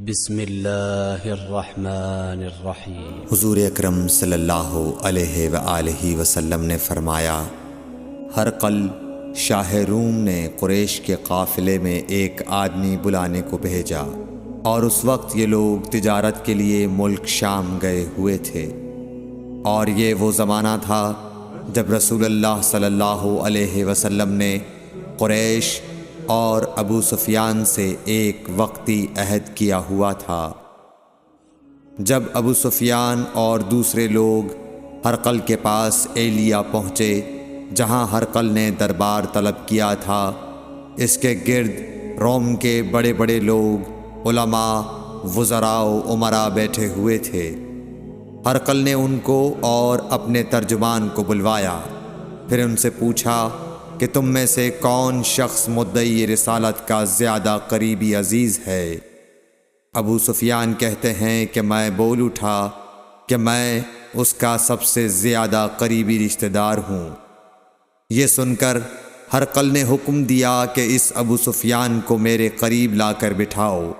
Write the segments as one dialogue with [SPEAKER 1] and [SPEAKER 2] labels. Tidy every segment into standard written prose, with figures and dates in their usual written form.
[SPEAKER 1] بسم اللہ الرحمن الرحیم۔
[SPEAKER 2] حضور اکرم صلی اللہ علیہ وآلہ وسلم نے فرمایا، ہرقل شاہ روم نے قریش کے قافلے میں ایک آدمی بلانے کو بھیجا، اور اس وقت یہ لوگ تجارت کے لیے ملک شام گئے ہوئے تھے، اور یہ وہ زمانہ تھا جب رسول اللہ صلی اللہ علیہ وسلم نے قریش اور ابو سفیان سے ایک وقتی عہد کیا ہوا تھا۔ جب ابو سفیان اور دوسرے لوگ ہرقل کے پاس ایلیا پہنچے، جہاں ہرقل نے دربار طلب کیا تھا، اس کے گرد روم کے بڑے بڑے لوگ، علماء، وزراء و امراء بیٹھے ہوئے تھے۔ ہرقل نے ان کو اور اپنے ترجمان کو بلوایا، پھر ان سے پوچھا کہ تم میں سے کون شخص مدعی رسالت کا زیادہ قریبی عزیز ہے؟ ابو سفیان کہتے ہیں کہ میں بول اٹھا کہ میں اس کا سب سے زیادہ قریبی رشتہ دار ہوں۔ یہ سن کر ہرقل نے حکم دیا کہ اس ابو سفیان کو میرے قریب لا کر بٹھاؤ،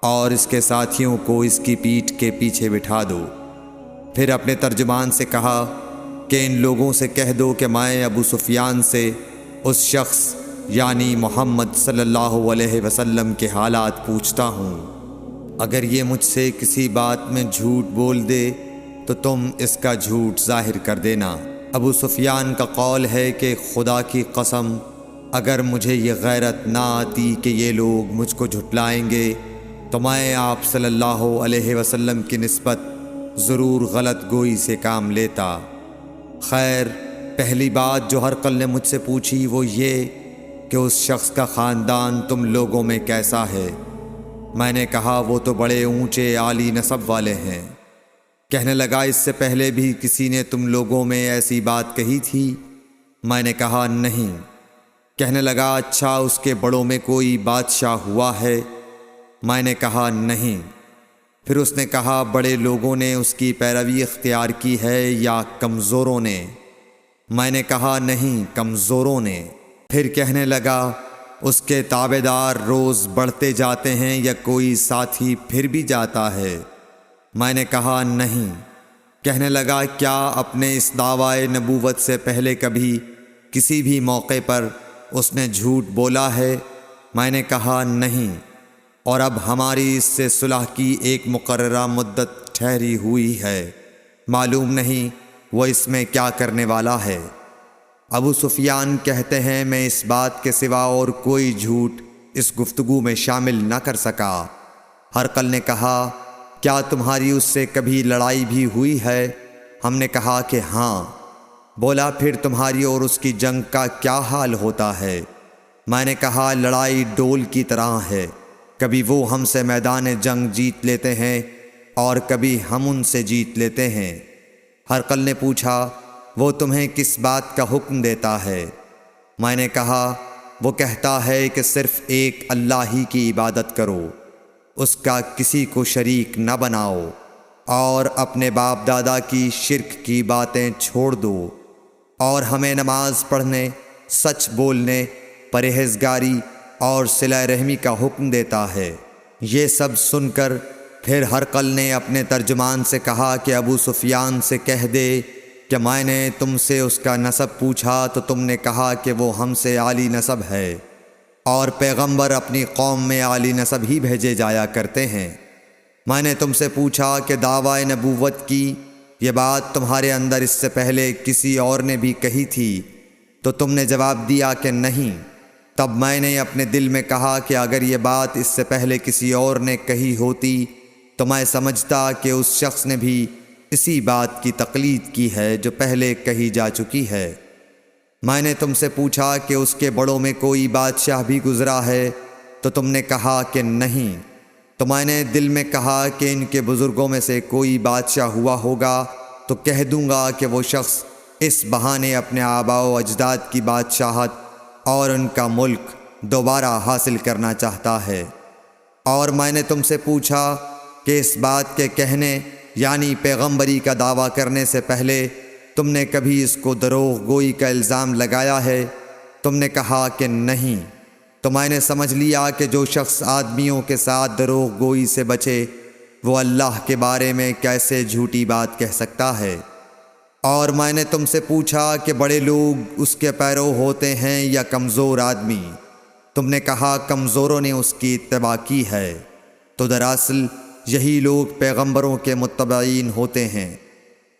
[SPEAKER 2] اور اس کے ساتھیوں کو اس کی پیٹھ کے پیچھے بٹھا دو۔ پھر اپنے ترجمان سے کہا کہ ان لوگوں سے کہہ دو کہ میں ابو سفیان سے اس شخص یعنی محمد صلی اللہ علیہ وسلم کے حالات پوچھتا ہوں۔ اگر یہ مجھ سے کسی بات میں جھوٹ بول دے تو تم اس کا جھوٹ ظاہر کر دینا۔ ابو سفیان کا قول ہے کہ خدا کی قسم، اگر مجھے یہ غیرت نہ آتی کہ یہ لوگ مجھ کو جھٹلائیں گے تو میں آپ صلی اللہ علیہ وسلم کی نسبت ضرور غلط گوئی سے کام لیتا۔ خیر، پہلی بات جو ہرقل نے مجھ سے پوچھی وہ یہ کہ اس شخص کا خاندان تم لوگوں میں کیسا ہے؟ میں نے کہا وہ تو بڑے اونچے عالی نسب والے ہیں۔ کہنے لگا اس سے پہلے بھی کسی نے تم لوگوں میں ایسی بات کہی تھی؟ میں نے کہا نہیں۔ کہنے لگا اچھا اس کے بڑوں میں کوئی بادشاہ ہوا ہے؟ میں نے کہا نہیں۔ پھر اس نے کہا بڑے لوگوں نے اس کی پیروی اختیار کی ہے یا کمزوروں نے؟ میں نے کہا نہیں، کمزوروں نے۔ پھر کہنے لگا اس کے تابعدار روز بڑھتے جاتے ہیں یا کوئی ساتھی پھر بھی جاتا ہے؟ میں نے کہا نہیں۔ کہنے لگا کیا اپنے اس دعوی نبوت سے پہلے کبھی کسی بھی موقع پر اس نے جھوٹ بولا ہے؟ میں نے کہا نہیں، اور اب ہماری اس سے صلح کی ایک مقررہ مدت ٹھہری ہوئی ہے، معلوم نہیں وہ اس میں کیا کرنے والا ہے۔ ابو سفیان کہتے ہیں میں اس بات کے سوا اور کوئی جھوٹ اس گفتگو میں شامل نہ کر سکا۔ ہرقل نے کہا کیا تمہاری اس سے کبھی لڑائی بھی ہوئی ہے؟ ہم نے کہا کہ ہاں۔ بولا پھر تمہاری اور اس کی جنگ کا کیا حال ہوتا ہے؟ میں نے کہا لڑائی ڈول کی طرح ہے، کبھی وہ ہم سے میدان جنگ جیت لیتے ہیں اور کبھی ہم ان سے جیت لیتے ہیں۔ ہرقل نے پوچھا وہ تمہیں کس بات کا حکم دیتا ہے؟ میں نے کہا وہ کہتا ہے کہ صرف ایک اللہ ہی کی عبادت کرو، اس کا کسی کو شریک نہ بناؤ، اور اپنے باپ دادا کی شرک کی باتیں چھوڑ دو، اور ہمیں نماز پڑھنے، سچ بولنے، پرہیزگاری اور صلہ رحمی کا حکم دیتا ہے۔ یہ سب سن کر پھر ہرقل نے اپنے ترجمان سے کہا کہ ابو سفیان سے کہہ دے کہ میں نے تم سے اس کا نسب پوچھا تو تم نے کہا کہ وہ ہم سے عالی نسب ہے، اور پیغمبر اپنی قوم میں عالی نسب ہی بھیجے جایا کرتے ہیں۔ میں نے تم سے پوچھا کہ دعوی نبوت کی یہ بات تمہارے اندر اس سے پہلے کسی اور نے بھی کہی تھی؟ تو تم نے جواب دیا کہ نہیں۔ تب میں نے اپنے دل میں کہا کہ اگر یہ بات اس سے پہلے کسی اور نے کہی ہوتی تو میں سمجھتا کہ اس شخص نے بھی اسی بات کی تقلید کی ہے جو پہلے کہی جا چکی ہے۔ میں نے تم سے پوچھا کہ اس کے بڑوں میں کوئی بادشاہ بھی گزرا ہے؟ تو تم نے کہا کہ نہیں۔ تو میں نے دل میں کہا کہ ان کے بزرگوں میں سے کوئی بادشاہ ہوا ہوگا تو کہہ دوں گا کہ وہ شخص اس بہانے اپنے آباء و اجداد کی بادشاہت اور ان کا ملک دوبارہ حاصل کرنا چاہتا ہے۔ اور میں نے تم سے پوچھا کہ اس بات کے کہنے یعنی پیغمبری کا دعویٰ کرنے سے پہلے تم نے کبھی اس کو دروغ گوئی کا الزام لگایا ہے؟ تم نے کہا کہ نہیں۔ تو میں نے سمجھ لیا کہ جو شخص آدمیوں کے ساتھ دروغ گوئی سے بچے وہ اللہ کے بارے میں کیسے جھوٹی بات کہہ سکتا ہے۔ اور میں نے تم سے پوچھا کہ بڑے لوگ اس کے پیرو ہوتے ہیں یا کمزور آدمی؟ تم نے کہا کمزوروں نے اس کی اتباع کی ہے۔ تو دراصل یہی لوگ پیغمبروں کے متبعین ہوتے ہیں۔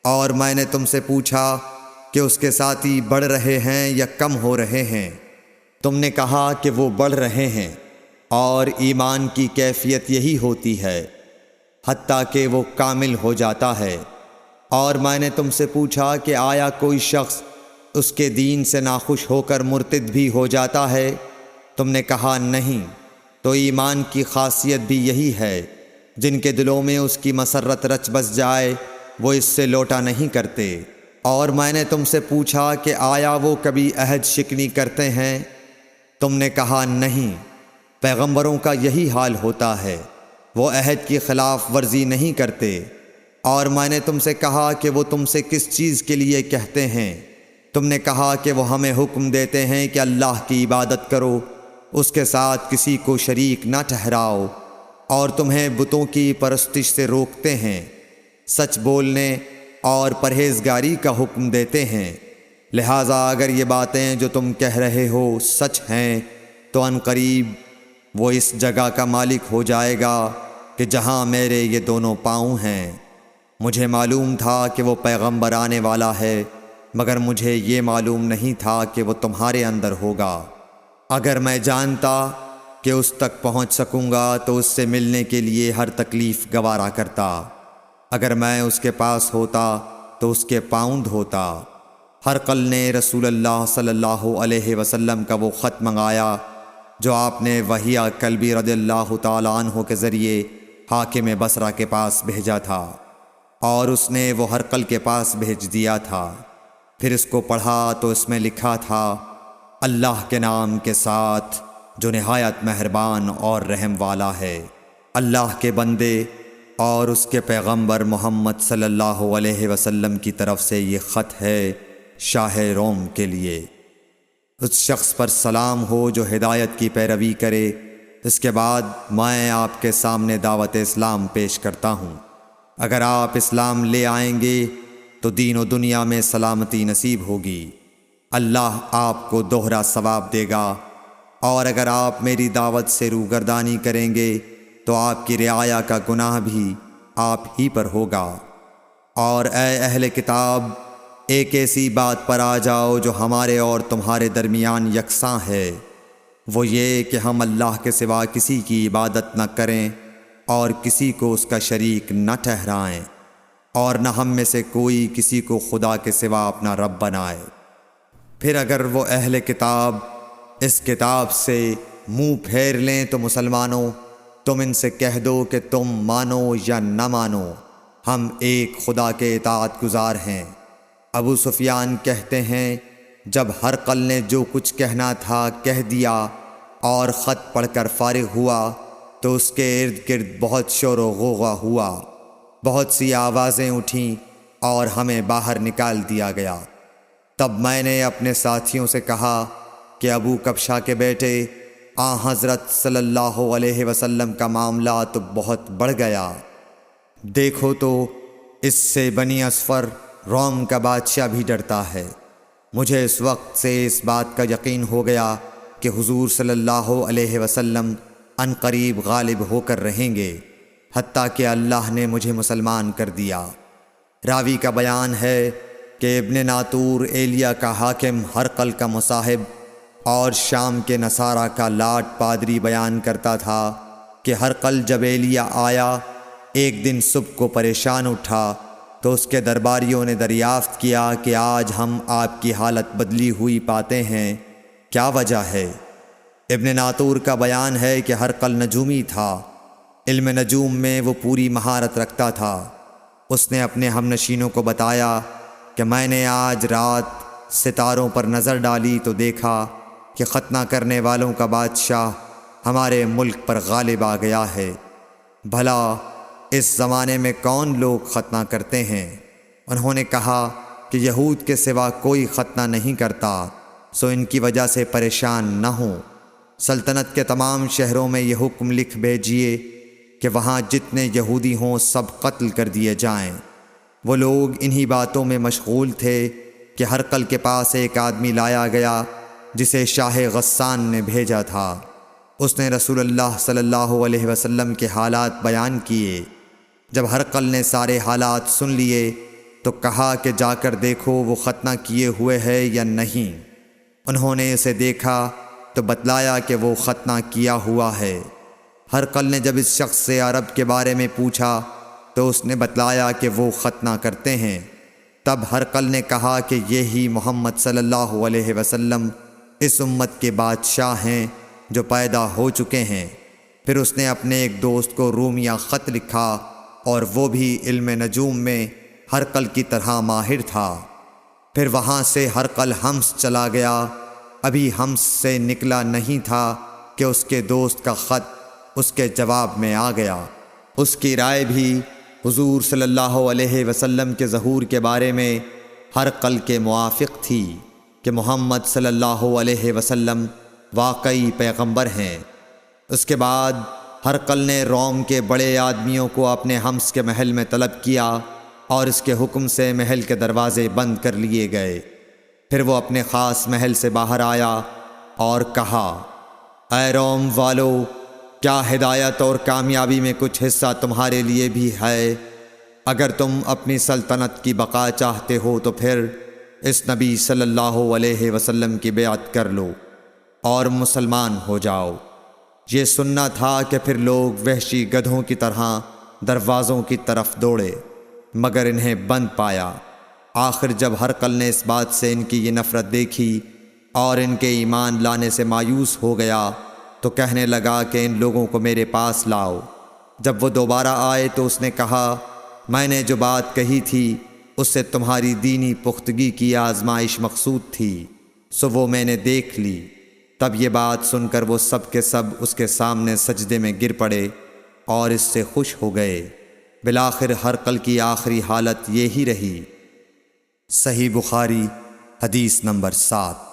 [SPEAKER 2] اور میں نے تم سے پوچھا کہ اس کے ساتھی بڑھ رہے ہیں یا کم ہو رہے ہیں؟ تم نے کہا کہ وہ بڑھ رہے ہیں، اور ایمان کی کیفیت یہی ہوتی ہے حتیٰ کہ وہ کامل ہو جاتا ہے۔ اور میں نے تم سے پوچھا کہ آیا کوئی شخص اس کے دین سے ناخوش ہو کر مرتد بھی ہو جاتا ہے؟ تم نے کہا نہیں۔ تو ایمان کی خاصیت بھی یہی ہے، جن کے دلوں میں اس کی مسرت رچ بس جائے وہ اس سے لوٹا نہیں کرتے۔ اور میں نے تم سے پوچھا کہ آیا وہ کبھی عہد شکنی کرتے ہیں؟ تم نے کہا نہیں۔ پیغمبروں کا یہی حال ہوتا ہے، وہ عہد کی خلاف ورزی نہیں کرتے۔ اور میں نے تم سے کہا کہ وہ تم سے کس چیز کے لیے کہتے ہیں؟ تم نے کہا کہ وہ ہمیں حکم دیتے ہیں کہ اللہ کی عبادت کرو، اس کے ساتھ کسی کو شریک نہ ٹھہراؤ، اور تمہیں بتوں کی پرستش سے روکتے ہیں، سچ بولنے اور پرہیزگاری کا حکم دیتے ہیں۔ لہٰذا اگر یہ باتیں جو تم کہہ رہے ہو سچ ہیں تو ان قریب وہ اس جگہ کا مالک ہو جائے گا کہ جہاں میرے یہ دونوں پاؤں ہیں۔ مجھے معلوم تھا کہ وہ پیغمبر آنے والا ہے، مگر مجھے یہ معلوم نہیں تھا کہ وہ تمہارے اندر ہوگا۔ اگر میں جانتا کہ اس تک پہنچ سکوں گا تو اس سے ملنے کے لیے ہر تکلیف گوارا کرتا۔ اگر میں اس کے پاس ہوتا تو اس کے پاؤں دھوتا۔ ہرقل نے رسول اللہ صلی اللہ علیہ وسلم کا وہ خط منگایا جو آپ نے وحیہ کلبی رضی اللہ تعالیٰ عنہ کے ذریعے حاکم بصرہ کے پاس بھیجا تھا، اور اس نے وہ ہرقل کے پاس بھیج دیا تھا۔ پھر اس کو پڑھا تو اس میں لکھا تھا، اللہ کے نام کے ساتھ جو نہایت مہربان اور رحم والا ہے۔ اللہ کے بندے اور اس کے پیغمبر محمد صلی اللہ علیہ وسلم کی طرف سے یہ خط ہے شاہ روم کے لیے۔ اس شخص پر سلام ہو جو ہدایت کی پیروی کرے۔ اس کے بعد میں آپ کے سامنے دعوت اسلام پیش کرتا ہوں۔ اگر آپ اسلام لے آئیں گے تو دین و دنیا میں سلامتی نصیب ہوگی، اللہ آپ کو دوہرا ثواب دے گا۔ اور اگر آپ میری دعوت سے روگردانی کریں گے تو آپ کی رعایا کا گناہ بھی آپ ہی پر ہوگا۔ اور اے اہل کتاب، ایک ایسی بات پر آ جاؤ جو ہمارے اور تمہارے درمیان یکساں ہے، وہ یہ کہ ہم اللہ کے سوا کسی کی عبادت نہ کریں اور کسی کو اس کا شریک نہ ٹھہرائیں، اور نہ ہم میں سے کوئی کسی کو خدا کے سوا اپنا رب بنائے۔ پھر اگر وہ اہل کتاب اس کتاب سے منہ پھیر لیں تو مسلمانوں، تم ان سے کہہ دو کہ تم مانو یا نہ مانو، ہم ایک خدا کے اطاعت گزار ہیں۔ ابو سفیان کہتے ہیں، جب ہرقل نے جو کچھ کہنا تھا کہہ دیا اور خط پڑھ کر فارغ ہوا تو اس کے ارد گرد بہت شور و غوغا ہوا، بہت سی آوازیں اٹھیں اور ہمیں باہر نکال دیا گیا۔ تب میں نے اپنے ساتھیوں سے کہا کہ ابو کبشہ کے بیٹے حضرت صلی اللہ علیہ وسلم کا معاملہ تو بہت بڑھ گیا۔ دیکھو تو اس سے بنی اصفر روم کا بادشاہ بھی ڈرتا ہے۔ مجھے اس وقت سے اس بات کا یقین ہو گیا کہ حضور صلی اللہ علیہ وسلم ان قریب غالب ہو کر رہیں گے، حتیٰ کہ اللہ نے مجھے مسلمان کر دیا۔ راوی کا بیان ہے کہ ابن ناطور ایلیا کا حاکم ہرقل کا مصاحب اور شام کے نصارہ کا لاٹ پادری بیان کرتا تھا کہ ہرقل جب ایلیا آیا ایک دن صبح کو پریشان اٹھا تو اس کے درباریوں نے دریافت کیا کہ آج ہم آپ کی حالت بدلی ہوئی پاتے ہیں، کیا وجہ ہے؟ ابن ناطور کا بیان ہے کہ ہرقل نجومی تھا، علم نجوم میں وہ پوری مہارت رکھتا تھا۔ اس نے اپنے ہم نشینوں کو بتایا کہ میں نے آج رات ستاروں پر نظر ڈالی تو دیکھا کہ ختنہ کرنے والوں کا بادشاہ ہمارے ملک پر غالب آ گیا ہے۔ بھلا اس زمانے میں کون لوگ ختنہ کرتے ہیں؟ انہوں نے کہا کہ یہود کے سوا کوئی ختنہ نہیں کرتا، سو ان کی وجہ سے پریشان نہ ہوں۔ سلطنت کے تمام شہروں میں یہ حکم لکھ بھیجیے کہ وہاں جتنے یہودی ہوں سب قتل کر دیے جائیں۔ وہ لوگ انہی باتوں میں مشغول تھے کہ ہرقل کے پاس ایک آدمی لایا گیا جسے شاہ غسان نے بھیجا تھا۔ اس نے رسول اللہ صلی اللہ علیہ وسلم کے حالات بیان کیے۔ جب ہرقل نے سارے حالات سن لیے تو کہا کہ جا کر دیکھو وہ ختنہ کیے ہوئے ہے یا نہیں۔ انہوں نے اسے دیکھا تو بتلایا کہ وہ ختنہ کیا ہوا ہے۔ ہرقل نے جب اس شخص سے عرب کے بارے میں پوچھا تو اس نے بتلایا کہ وہ ختنہ کرتے ہیں۔ تب ہرقل نے کہا کہ یہی محمد صلی اللہ علیہ وسلم اس امت کے بادشاہ ہیں جو پیدا ہو چکے ہیں۔ پھر اس نے اپنے ایک دوست کو رومیہ خط لکھا اور وہ بھی علم نجوم میں ہرقل کی طرح ماہر تھا۔ پھر وہاں سے ہرقل حمص چلا گیا۔ ابھی حمص سے نکلا نہیں تھا کہ اس کے دوست کا خط اس کے جواب میں آ گیا۔ اس کی رائے بھی حضور صلی اللہ علیہ وسلم کے ظہور کے بارے میں ہرقل کے موافق تھی کہ محمد صلی اللہ علیہ وسلم واقعی پیغمبر ہیں۔ اس کے بعد ہرقل نے روم کے بڑے آدمیوں کو اپنے حمص کے محل میں طلب کیا اور اس کے حکم سے محل کے دروازے بند کر لیے گئے۔ پھر وہ اپنے خاص محل سے باہر آیا اور کہا، اے روم والو، کیا ہدایت اور کامیابی میں کچھ حصہ تمہارے لیے بھی ہے؟ اگر تم اپنی سلطنت کی بقا چاہتے ہو تو پھر اس نبی صلی اللہ علیہ وسلم کی بیعت کر لو اور مسلمان ہو جاؤ۔ یہ سننا تھا کہ پھر لوگ وحشی گدھوں کی طرح دروازوں کی طرف دوڑے، مگر انہیں بند پایا۔ آخر جب ہرقل نے اس بات سے ان کی یہ نفرت دیکھی اور ان کے ایمان لانے سے مایوس ہو گیا تو کہنے لگا کہ ان لوگوں کو میرے پاس لاؤ۔ جب وہ دوبارہ آئے تو اس نے کہا، میں نے جو بات کہی تھی اس سے تمہاری دینی پختگی کی آزمائش مقصود تھی، سو وہ میں نے دیکھ لی۔ تب یہ بات سن کر وہ سب کے سب اس کے سامنے سجدے میں گر پڑے اور اس سے خوش ہو گئے۔ بالآخر ہرقل کی آخری حالت یہی رہی۔ صحیح بخاری حدیث نمبر 7۔